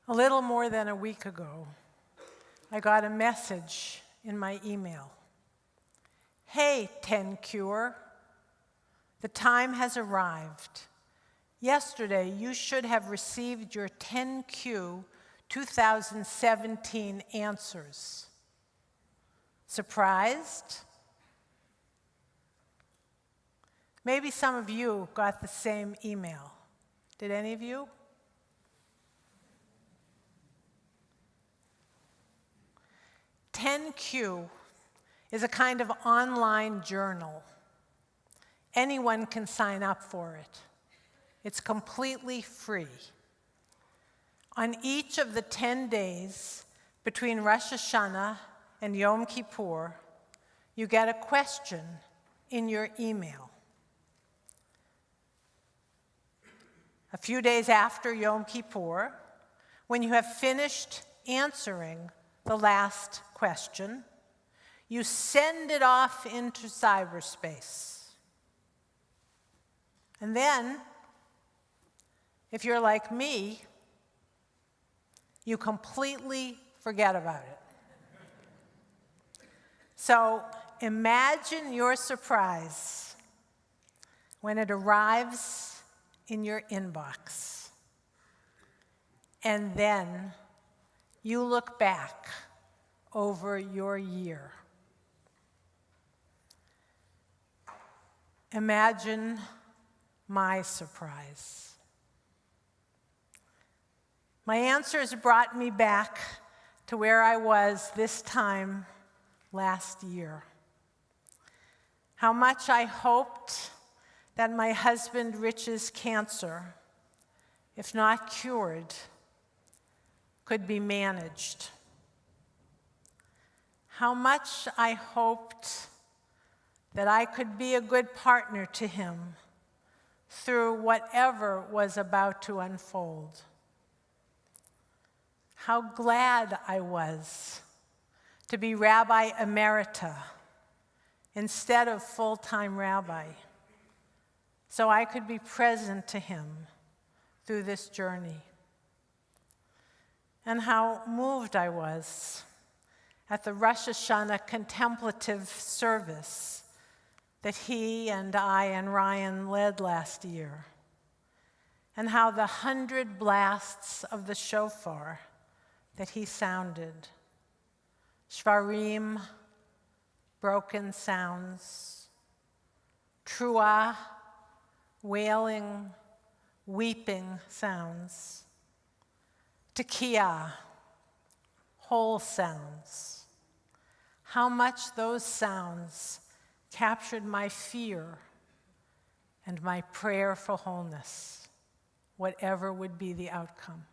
A little more than a week ago, I got a message in my email. Hey, 10Cure, the time has arrived. Yesterday, you should have received your 10Q 2017 answers. Surprised? Maybe some of you got the same email. Did any of you? "10Q" is a kind of online journal. Anyone can sign up for it. It's completely free. On each of the 10 days between Rosh Hashanah and Yom Kippur, you get a question in your email. A few days after Yom Kippur, when you have finished answering the last question, you send it off into cyberspace. And then, if you're like me, you completely forget about it. So imagine your surprise when it arrives in your inbox. And then you look back over your year. Imagine my surprise. My answers brought me back to where I was this time last year. How much I hoped that my husband Rich's cancer, if not cured, could be managed. How much I hoped that I could be a good partner to him through whatever was about to unfold. How glad I was to be Rabbi Emerita instead of full-time rabbi, so I could be present to him through this journey. And how moved I was at the Rosh Hashanah contemplative service that he and I and Ryan led last year, and how the 100 blasts of the shofar that he sounded, shvarim, broken sounds, truah, wailing, weeping sounds, tekiah, whole sounds. How much those sounds captured my fear and my prayer for wholeness, whatever would be the outcome.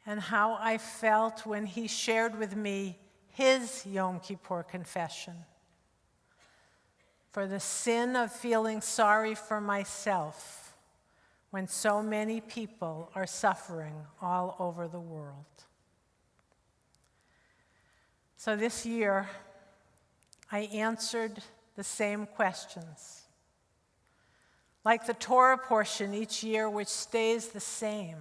And how I felt when he shared with me his Yom Kippur confession for the sin of feeling sorry for myself when so many people are suffering all over the world. So this year, I answered the same questions. Like the Torah portion each year, which stays the same,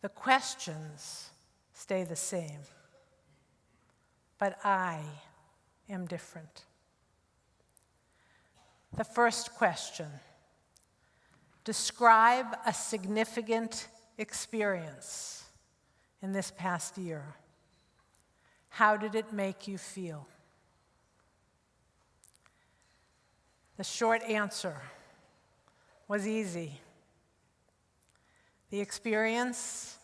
the questions stay the same. But I am different. The first question: describe a significant experience in this past year. How did it make you feel? The short answer was easy. The experience: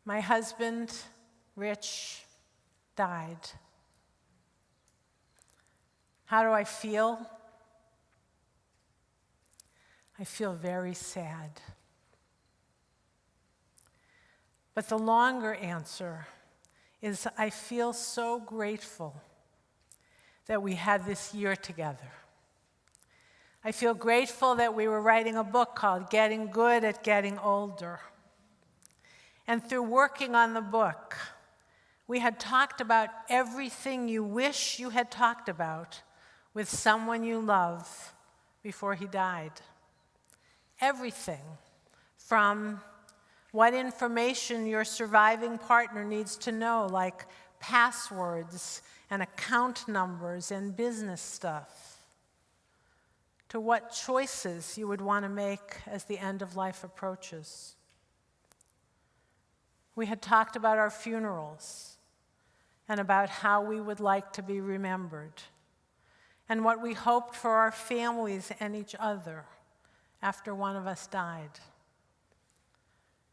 my husband, Rich, died. How do I feel? I feel very sad. But the longer answer is I feel so grateful that we had this year together. I feel grateful that we were writing a book called Getting Good at Getting Older. And through working on the book, we had talked about everything you wish you had talked about with someone you love before he died. Everything from what information your surviving partner needs to know, like passwords and account numbers and business stuff, to what choices you would want to make as the end of life approaches. We had talked about our funerals and about how we would like to be remembered and what we hoped for our families and each other after one of us died.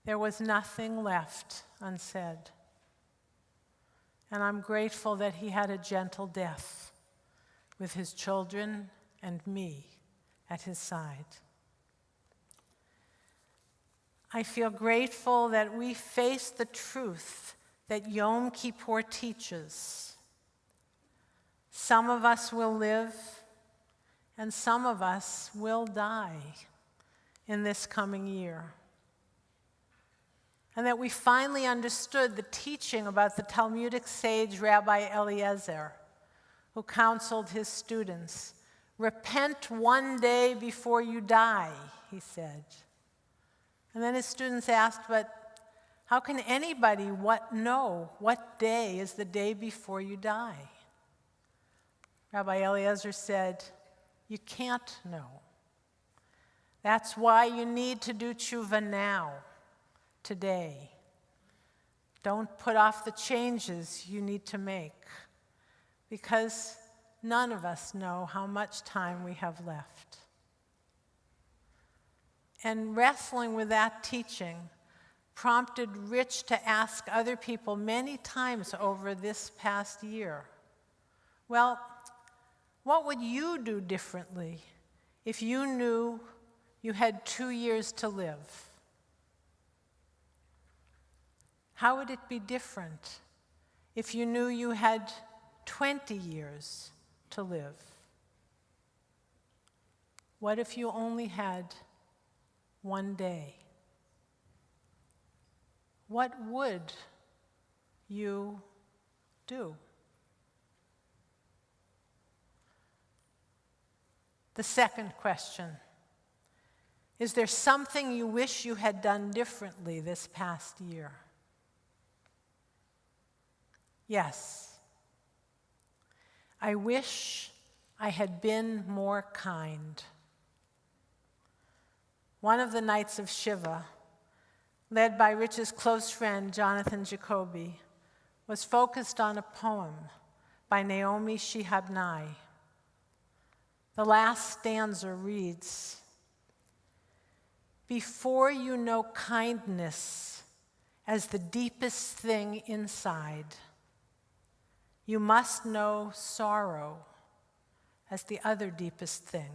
There was nothing left unsaid. And I'm grateful that he had a gentle death with his children and me at his side. I feel grateful that we face the truth that Yom Kippur teaches. Some of us will live, and some of us will die in this coming year. And that we finally understood the teaching about the Talmudic sage Rabbi Eliezer, who counseled his students. Repent one day before you die, he said. And then his students asked, but how can anybody know what day is the day before you die? Rabbi Eliezer said, you can't know. That's why you need to do tshuva now, today. Don't put off the changes you need to make, because none of us know how much time we have left. And wrestling with that teaching prompted Rich to ask other people many times over this past year, well, what would you do differently if you knew you had 2 years to live? How would it be different if you knew you had 20 years to live? What if you only had 1 day? What would you do? The second question, is there something you wish you had done differently this past year? Yes. I wish I had been more kind. One of the nights of Shiva, led by Rich's close friend Jonathan Jacoby, was focused on a poem by Naomi Shihab. The last stanza reads, before you know kindness as the deepest thing inside, you must know sorrow as the other deepest thing.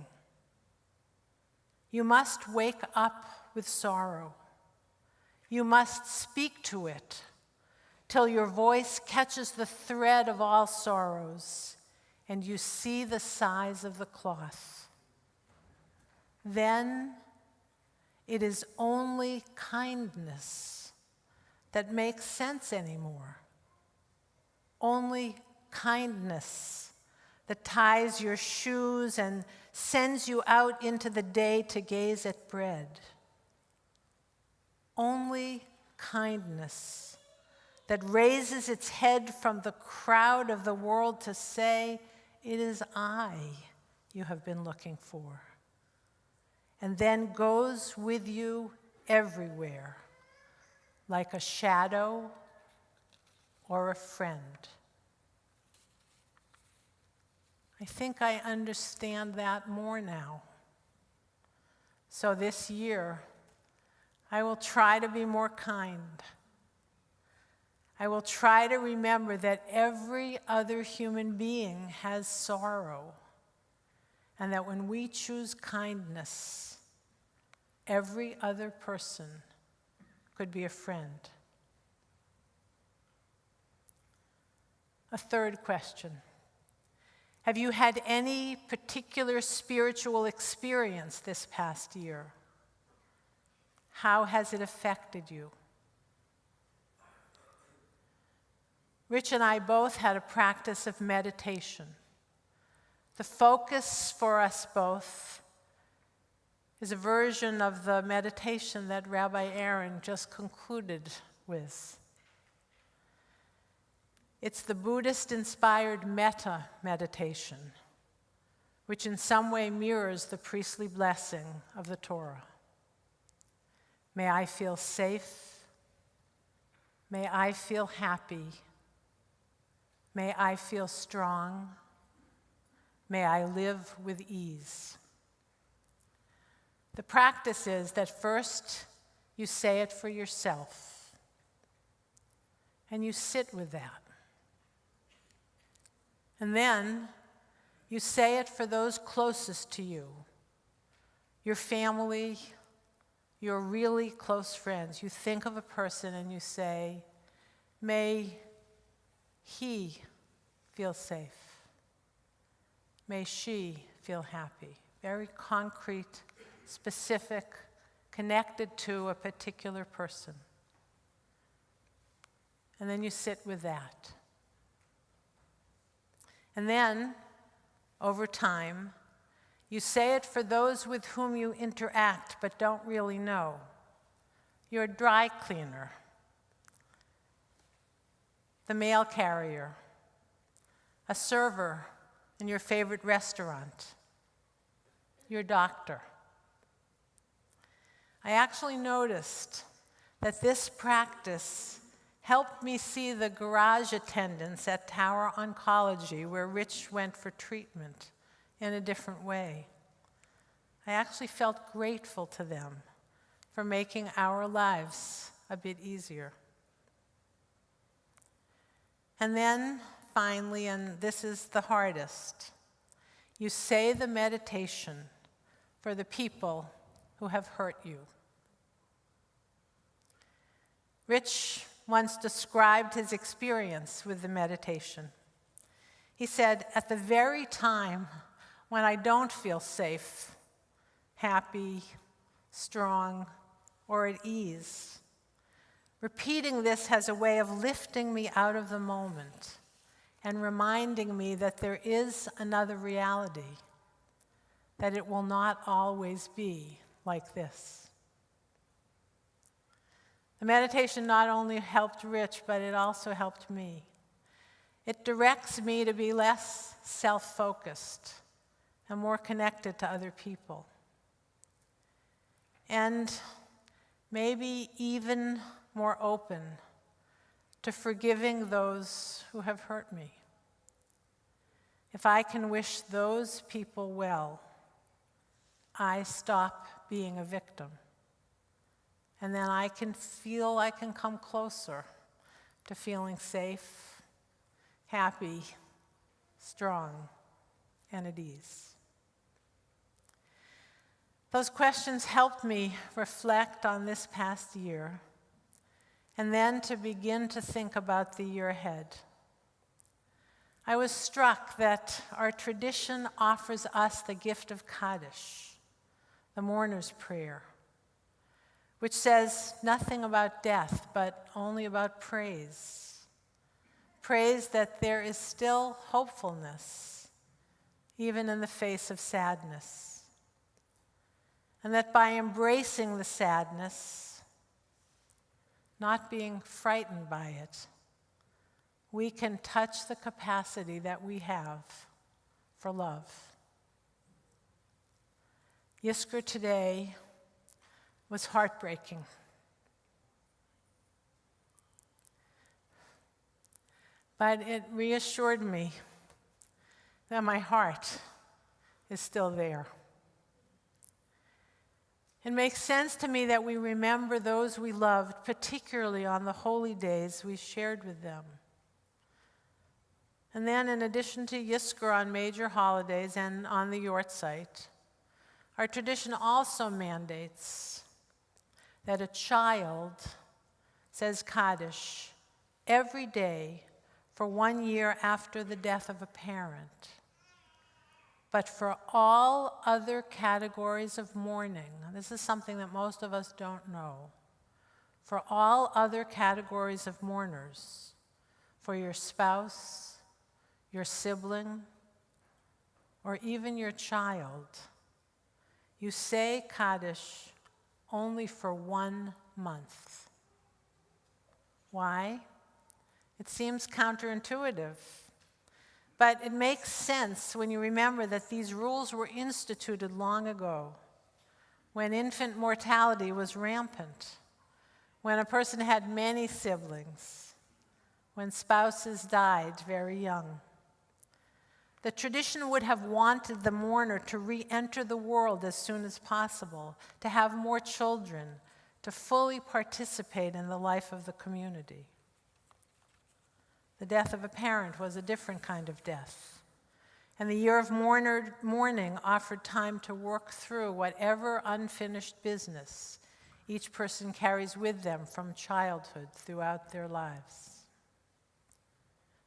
You must wake up with sorrow. You must speak to it till your voice catches the thread of all sorrows and you see the size of the cloth. Then it is only kindness that makes sense anymore. Only kindness that ties your shoes and sends you out into the day to gaze at bread. Only kindness that raises its head from the crowd of the world to say, it is I you have been looking for, and then goes with you everywhere, like a shadow or a friend. I think I understand that more now. So this year, I will try to be more kind. I will try to remember that every other human being has sorrow, and that when we choose kindness, every other person could be a friend. A third question. Have you had any particular spiritual experience this past year? How has it affected you? Rich and I both had a practice of meditation. The focus for us both is a version of the meditation that Rabbi Aaron just concluded with. It's the Buddhist-inspired metta meditation, which in some way mirrors the priestly blessing of the Torah. May I feel safe. May I feel happy. May I feel strong. May I live with ease. The practice is that first you say it for yourself, and you sit with that. And then you say it for those closest to you, your family, your really close friends. You think of a person and you say, may he feel safe. May she feel happy. Very concrete, specific, connected to a particular person. And then you sit with that. And then, over time, you say it for those with whom you interact but don't really know. Your dry cleaner, the mail carrier, a server in your favorite restaurant, your doctor. I actually noticed that this practice helped me see the garage attendants at Tower Oncology, where Rich went for treatment, in a different way. I actually felt grateful to them for making our lives a bit easier. And then, finally, and this is the hardest, you say the meditation for the people who have hurt you. Rich once described his experience with the meditation. He said, at the very time when I don't feel safe, happy, strong, or at ease, repeating this has a way of lifting me out of the moment and reminding me that there is another reality, that it will not always be like this. The meditation not only helped Rich, but it also helped me. It directs me to be less self-focused and more connected to other people. And maybe even more open to forgiving those who have hurt me. If I can wish those people well, I stop being a victim. And then I can feel I can come closer to feeling safe, happy, strong, and at ease. Those questions helped me reflect on this past year and then to begin to think about the year ahead. I was struck that our tradition offers us the gift of Kaddish, the mourner's prayer, which says nothing about death, but only about praise. Praise that there is still hopefulness, even in the face of sadness. And that by embracing the sadness, not being frightened by it, we can touch the capacity that we have for love. Yizkor today was heartbreaking. But it reassured me that my heart is still there. It makes sense to me that we remember those we loved, particularly on the holy days we shared with them. And then, in addition to Yizkor on major holidays and on the Yortzeit, our tradition also mandates that a child says Kaddish every day for 1 year after the death of a parent. But for all other categories of mourning, this is something that most of us don't know, for all other categories of mourners, for your spouse, your sibling, or even your child, you say Kaddish only for 1 month. Why? It seems counterintuitive, but it makes sense when you remember that these rules were instituted long ago, when infant mortality was rampant, when a person had many siblings, when spouses died very young. The tradition would have wanted the mourner to re-enter the world as soon as possible, to have more children, to fully participate in the life of the community. The death of a parent was a different kind of death, and the year of mourning offered time to work through whatever unfinished business each person carries with them from childhood throughout their lives.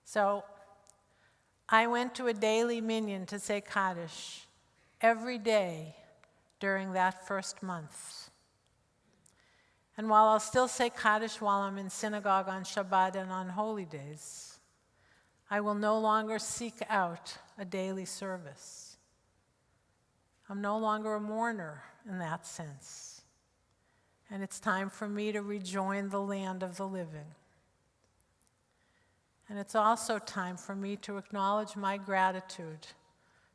So, I went to a daily minyan to say Kaddish every day during that first month. And while I'll still say Kaddish while I'm in synagogue on Shabbat and on holy days, I will no longer seek out a daily service. I'm no longer a mourner in that sense. And it's time for me to rejoin the land of the living. And it's also time for me to acknowledge my gratitude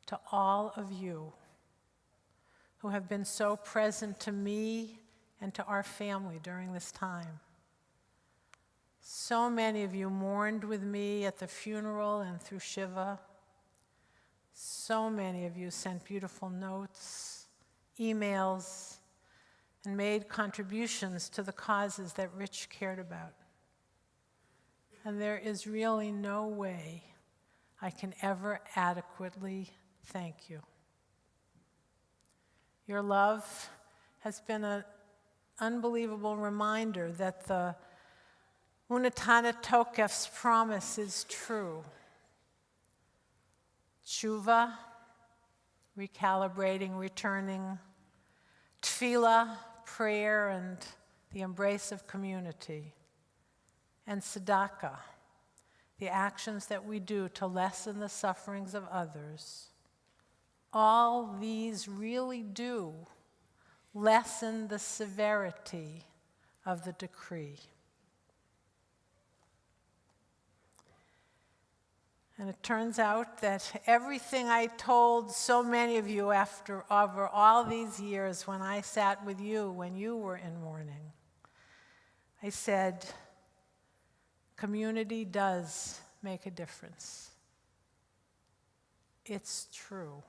to all of you who have been so present to me and to our family during this time. So many of you mourned with me at the funeral and through Shiva. So many of you sent beautiful notes, emails, and made contributions to the causes that Rich cared about. And there is really no way I can ever adequately thank you. Your love has been an unbelievable reminder that the Untitled Chapter's promise is true. Tshuva, recalibrating, returning, tefillah, prayer, and the embrace of community, and tzedakah, the actions that we do to lessen the sufferings of others. All these really do lessen the severity of the decree. And it turns out that everything I told so many of you over all these years when I sat with you when you were in mourning, I said, community does make a difference. It's true.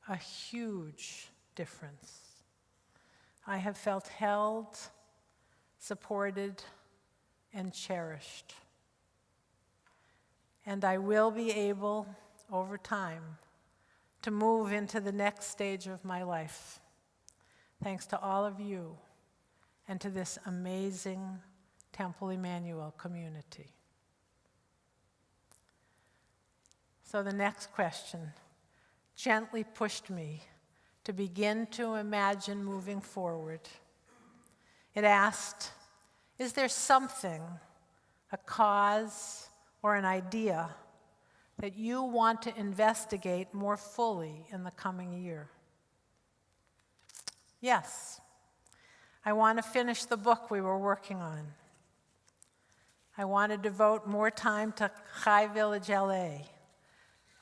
A huge difference. I have felt held, supported, and cherished. And I will be able, over time, to move into the next stage of my life, thanks to all of you and to this amazing Temple Emanuel community. So the next question gently pushed me to begin to imagine moving forward. It asked, is there something, a cause, or an idea that you want to investigate more fully in the coming year? Yes, I want to finish the book we were working on. I want to devote more time to Chai Village LA,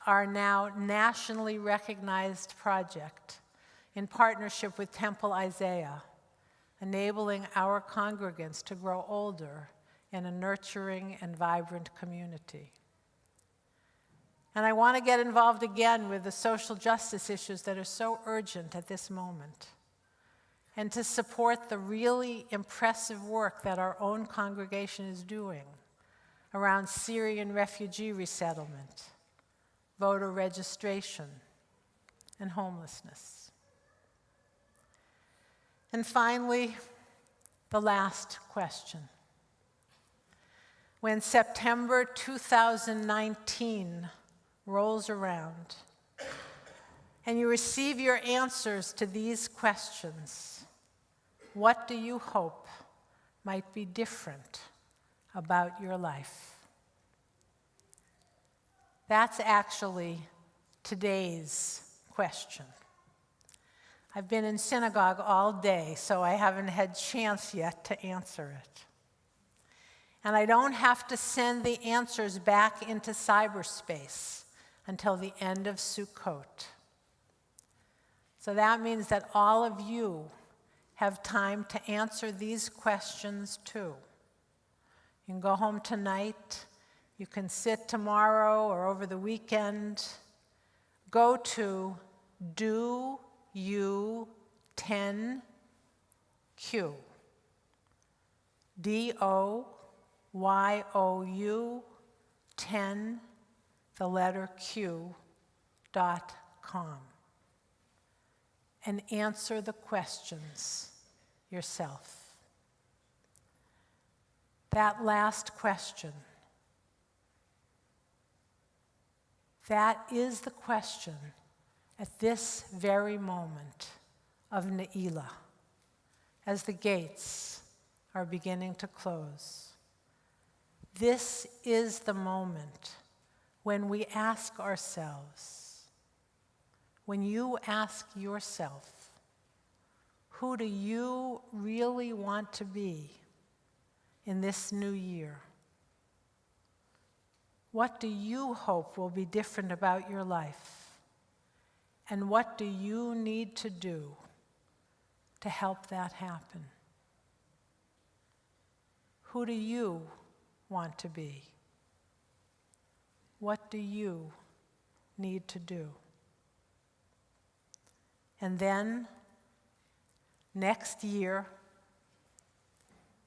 our now nationally recognized project in partnership with Temple Isaiah, enabling our congregants to grow older in a nurturing and vibrant community. And I want to get involved again with the social justice issues that are so urgent at this moment, and to support the really impressive work that our own congregation is doing around Syrian refugee resettlement, voter registration, and homelessness. And finally, the last question. When September 2019 rolls around and you receive your answers to these questions, what do you hope might be different about your life? That's actually today's question. I've been in synagogue all day, so I haven't had chance yet to answer it. And I don't have to send the answers back into cyberspace until the end of Sukkot. So that means that all of you have time to answer these questions too. You can go home tonight, you can sit tomorrow or over the weekend. Go to DOU10Q. DOYOU 10, the letter Q.com. And answer the questions yourself. That last question, that is the question at this very moment of Ne'ilah, as the gates are beginning to close. This is the moment when we ask ourselves, when you ask yourself, who do you really want to be in this new year? What do you hope will be different about your life? And what do you need to do to help that happen? Who do you want to be? What do you need to do? And then, next year,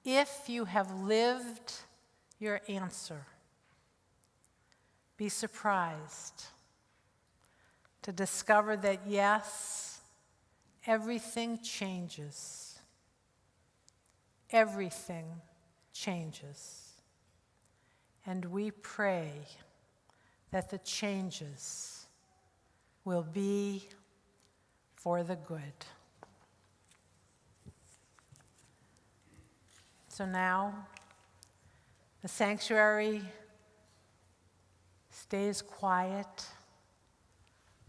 if you have lived your answer, be surprised to discover that yes, everything changes. Everything changes. And we pray that the changes will be for the good. So now, the sanctuary stays quiet.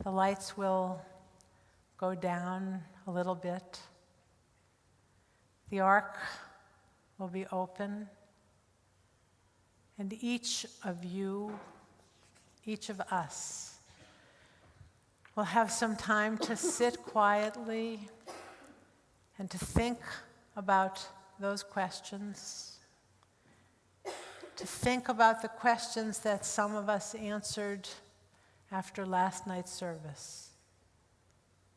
The lights will go down a little bit. The ark will be open. And each of you, each of us, will have some time to sit quietly and to think about those questions, to think about the questions that some of us answered after last night's service.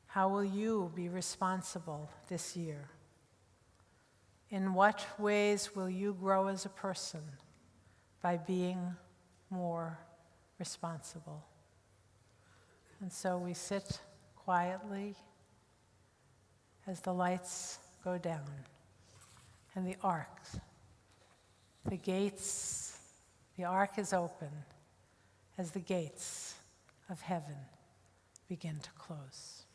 How will you be responsible this year? In what ways will you grow as a person by being more responsible? And so we sit quietly as the lights go down and the ark, the gates, the ark is open as the gates of heaven begin to close.